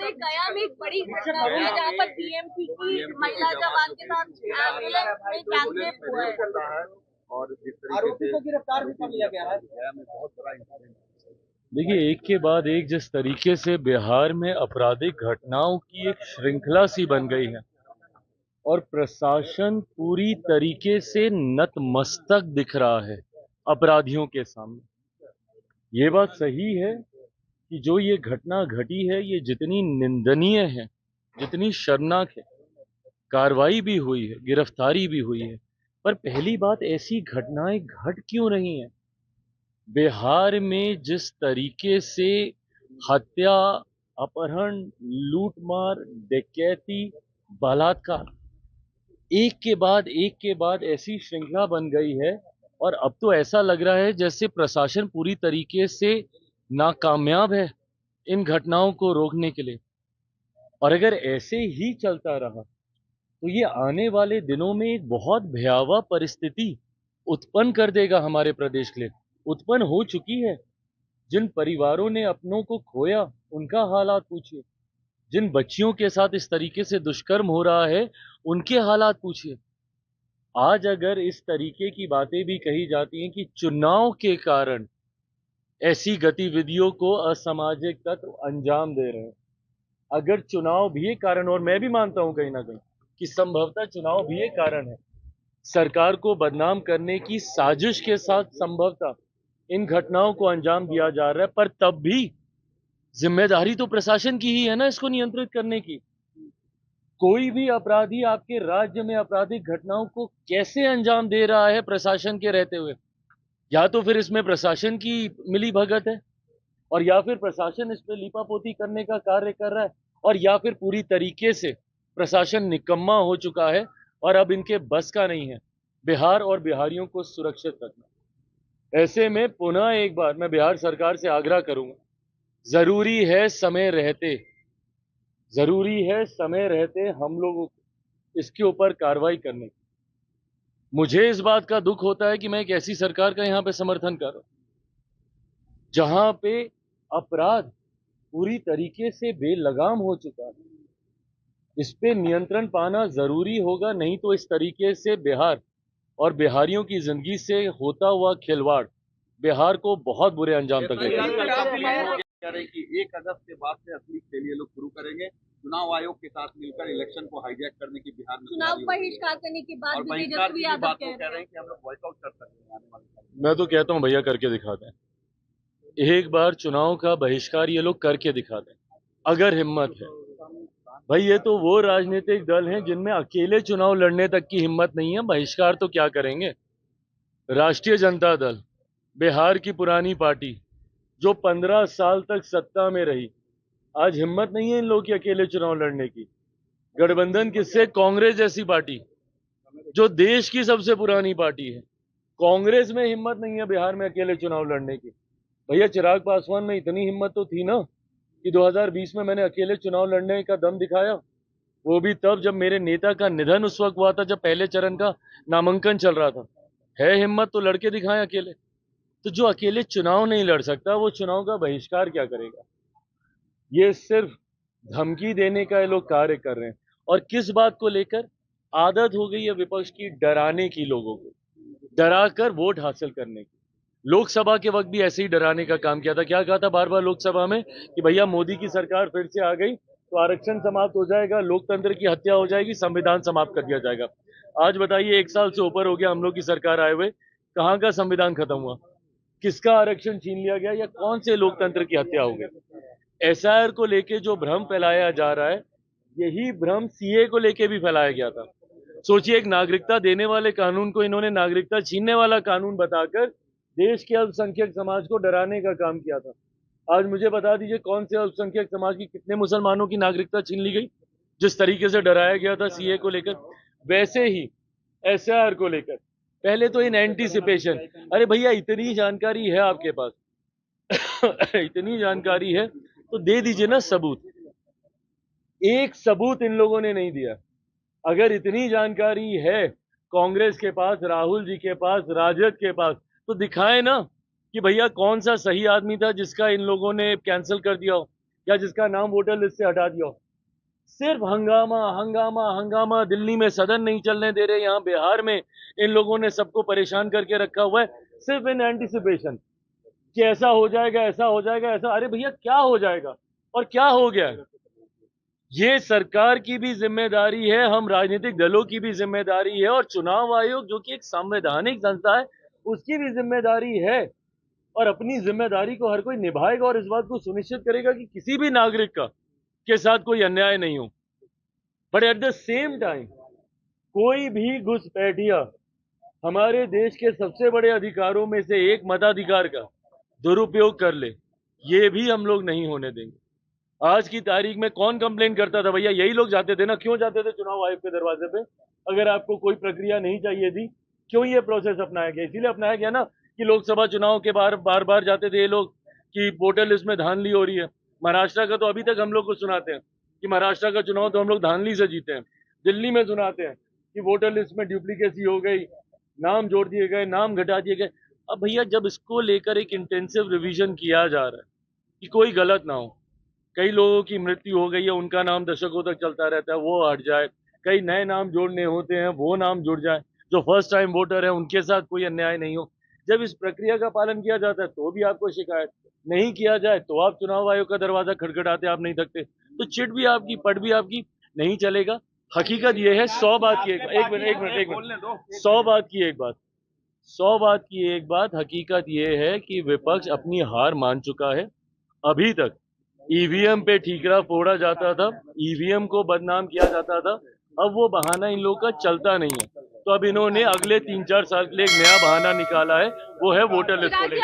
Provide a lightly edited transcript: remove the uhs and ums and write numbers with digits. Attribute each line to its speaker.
Speaker 1: गया में एक बड़ी घटना हुई है जहाँ पर बीएमपी की महिला जवान के साथ एम्बुलेंस में गैंगरेप हुआ है
Speaker 2: और जिस
Speaker 3: आरोपी को गिरफ्तार भी कर लिया गया है।
Speaker 2: बहुत बड़ा इंसिडेंट।
Speaker 4: देखिए, एक के बाद एक जिस तरीके से बिहार में आपराधिक घटनाओं की एक श्रृंखला सी बन गई है और प्रशासन पूरी तरीके से नतमस्तक दिख रहा है अपराधियों के सामने। ये बात सही है कि जो ये घटना घटी है ये जितनी निंदनीय है, जितनी शर्मनाक है, कार्रवाई भी हुई है, गिरफ्तारी भी हुई है, पर पहली बात ऐसी घटनाएं घट क्यों रही हैं? बिहार में जिस तरीके से हत्या, अपहरण, लूटमार, डकैती, बलात्कार एक के बाद ऐसी श्रृंखला बन गई है और अब तो ऐसा लग रहा है जैसे प्रशासन पूरी तरीके से नाकामयाब है इन घटनाओं को रोकने के लिए। और अगर ऐसे ही चलता रहा तो ये आने वाले दिनों में एक बहुत भयावह परिस्थिति उत्पन्न कर देगा हमारे प्रदेश के लिए। उत्पन्न हो चुकी है। जिन परिवारों ने अपनों को खोया उनका हालात पूछिए, जिन बच्चियों के साथ इस तरीके से दुष्कर्म हो रहा है उनके हालात पूछिए। आज अगर इस तरीके की बातें भी कही जाती हैं कि चुनाव के कारण ऐसी गतिविधियों को असामाजिक तत्व अंजाम दे रहे हैं, अगर चुनाव भी एक कारण, और मैं भी मानता हूं कहीं ना कहीं कि संभवतः चुनाव भी एक कारण है, सरकार को बदनाम करने की साजिश के साथ संभवतः इन घटनाओं को अंजाम दिया जा रहा है, पर तब भी जिम्मेदारी तो प्रशासन की ही है ना इसको नियंत्रित करने की। कोई भी अपराधी आपके राज्य में आपराधिक घटनाओं को कैसे अंजाम दे रहा है प्रशासन के रहते हुए? या तो फिर इसमें प्रशासन की मिली भगत है और या फिर प्रशासन इस पे लीपापोती करने का कार्य कर रहा है, और या फिर पूरी तरीके से प्रशासन निकम्मा हो चुका है और अब इनके बस का नहीं है बिहार और बिहारियों को सुरक्षित रखना। ऐसे में पुनः एक बार मैं बिहार सरकार से आग्रह करूंगा, जरूरी है समय रहते हम लोगों को इसके ऊपर कार्रवाई करने की। मुझे इस बात का दुख होता है कि मैं एक ऐसी सरकार का यहाँ पे समर्थन कर रहा हूं जहां पे अपराध पूरी तरीके से बेलगाम हो चुका है। इस पे नियंत्रण पाना जरूरी होगा, नहीं तो इस तरीके से बिहार और बिहारियों की जिंदगी से होता हुआ खिलवाड़ बिहार को बहुत बुरे अंजाम तक लेकर।
Speaker 2: कि 1 अगस्त के बाद से असली खेल ये लोग शुरू करेंगे, चुनाव आयोग के साथ मिलकर इलेक्शन को हाईजैक करने की बिहार में
Speaker 1: चुनाव बहिष्कार करने के बाद
Speaker 2: कह रहे हैं कि हम लोग बॉयकॉट कर सकते हैं।
Speaker 4: मैं तो कहता हूं भैया करके दिखा दें, एक बार चुनाव का बहिष्कार ये लोग करके दिखा दें अगर हिम्मत है। भाई ये तो वो राजनीतिक दल हैं जिनमें अकेले चुनाव लड़ने तक की हिम्मत नहीं है, बहिष्कार तो क्या करेंगे। राष्ट्रीय जनता दल, बिहार की पुरानी पार्टी जो 15 साल तक सत्ता में रही, आज हिम्मत नहीं है इन लोगों की अकेले चुनाव लड़ने की। गठबंधन किससे? कांग्रेस जैसी पार्टी जो देश की सबसे पुरानी पार्टी है, कांग्रेस में हिम्मत नहीं है बिहार में अकेले चुनाव लड़ने की। भैया चिराग पासवान में इतनी हिम्मत तो थी ना कि 2020 में मैंने अकेले चुनाव लड़ने का दम दिखाया, वो भी तब जब मेरे नेता का निधन उस वक्त हुआ था, जब पहले चरण का नामांकन चल रहा था। है हिम्मत तो लड़के दिखाएं अकेले। तो जो अकेले चुनाव नहीं लड़ सकता वो चुनाव का बहिष्कार क्या करेगा? ये सिर्फ धमकी देने का ये लोग कार्य कर रहे हैं। और किस बात को लेकर? आदत हो गई है विपक्ष की डराने की, लोगों को डरा कर वोट हासिल करने की। लोकसभा के वक्त भी ऐसे ही डराने का काम किया था। क्या कहा था बार बार लोकसभा में कि भैया मोदी की सरकार फिर से आ गई तो आरक्षण समाप्त हो जाएगा, लोकतंत्र की हत्या हो जाएगी, संविधान समाप्त कर दिया जाएगा। आज बताइए 1 साल से ऊपर हो गया हम लोग की सरकार आए हुए, कहाँ का संविधान खत्म हुआ? किसका आरक्षण छीन लिया गया या कौन से लोकतंत्र की हत्या हो गई? एसआईआर को लेके जो भ्रम फैलाया जा रहा है, यही भ्रम सीए को लेके भी फैलाया गया था। सोचिए, एक नागरिकता देने वाले कानून को इन्होंने नागरिकता छीनने वाला कानून बताकर देश के अल्पसंख्यक समाज को डराने का काम किया था। आज मुझे बता दीजिए कौन से अल्पसंख्यक समाज की, कितने मुसलमानों की नागरिकता छीन ली गई जिस तरीके से डराया गया था सीए को लेकर। वैसे ही एसआईआर को लेकर पहले तो इन एंटीसिपेशन, अरे भैया इतनी जानकारी है आपके पास इतनी जानकारी है तो दे दीजिए ना सबूत। एक सबूत इन लोगों ने नहीं दिया। अगर इतनी जानकारी है कांग्रेस के पास, राहुल जी के पास, राजद के पास, तो दिखाएं ना कि भैया कौन सा सही आदमी था जिसका इन लोगों ने कैंसिल कर दिया हो या जिसका नाम वोटर लिस्ट से हटा दिया हो। सिर्फ हंगामा हंगामा हंगामा। दिल्ली में सदन नहीं चलने दे रहे, यहाँ बिहार में इन लोगों ने सबको परेशान करके रखा हुआ है, सिर्फ इन एंटिसिपेशन कि ऐसा हो जाएगा, ऐसा हो जाएगा, ऐसा। अरे भैया क्या हो जाएगा और क्या हो गया है? ये सरकार की भी जिम्मेदारी है, हम राजनीतिक दलों की भी जिम्मेदारी है, और चुनाव आयोग जो कि एक संवैधानिक संस्था है उसकी भी जिम्मेदारी है। और अपनी जिम्मेदारी को हर कोई निभाएगा और इस बात को सुनिश्चित करेगा कि किसी भी नागरिक का के साथ कोई अन्याय नहीं हो। But at the same time कोई भी घुसपैठिया हमारे देश के सबसे बड़े अधिकारों में से एक मताधिकार का दुरुपयोग कर ले, ये भी हम लोग नहीं होने देंगे। आज की तारीख में कौन कंप्लेन करता था भैया? यही लोग जाते थे ना। क्यों जाते थे चुनाव आयोग के दरवाजे पे? अगर आपको कोई प्रक्रिया नहीं चाहिए थी, क्यों ये प्रोसेस अपनाया गया? इसीलिए अपनाया गया ना कि लोकसभा चुनाव के बार बार जाते थे ये लोग कि वोटर लिस्ट में धांधली हो रही है। महाराष्ट्र का तो अभी तक हम लोग को सुनाते हैं कि महाराष्ट्र का चुनाव तो हम लोग धांधली से जीते हैं। दिल्ली में सुनाते हैं कि वोटर लिस्ट में डुप्लीकेसी हो गई, नाम जोड़ दिए गए, नाम घटा दिए गए। अब भैया जब इसको लेकर एक इंटेंसिव रिवीजन किया जा रहा है कि कोई गलत ना हो, कई लोगों की मृत्यु हो गई है, उनका नाम दशकों तक चलता रहता है, वो हट जाए, कई नए नाम जोड़ने होते हैं, वो नाम जुड़ जाए, जो फर्स्ट टाइम वोटर है उनके साथ कोई अन्याय नहीं हो। जब इस प्रक्रिया का पालन किया जाता है तो भी आपको शिकायत, नहीं किया जाए तो आप चुनाव आयोग का दरवाजा खटखटाते, आप नहीं थकते, तो चिट भी आपकी, पट भी आपकी, नहीं चलेगा। हकीकत ये है, 100 बात की एक मिनट 100 बात की एक बात हकीकत ये है कि विपक्ष अपनी हार मान चुका है। अभी तक ईवीएम पे ठीकरा फोड़ा जाता था, ईवीएम को बदनाम किया जाता था, अब वो बहाना इन लोगों का चलता नहीं है। तो अब इन्होंने अगले 3-4 साल के लिए एक नया बहाना निकाला है, वो है वोटर लिस्ट को लेकर।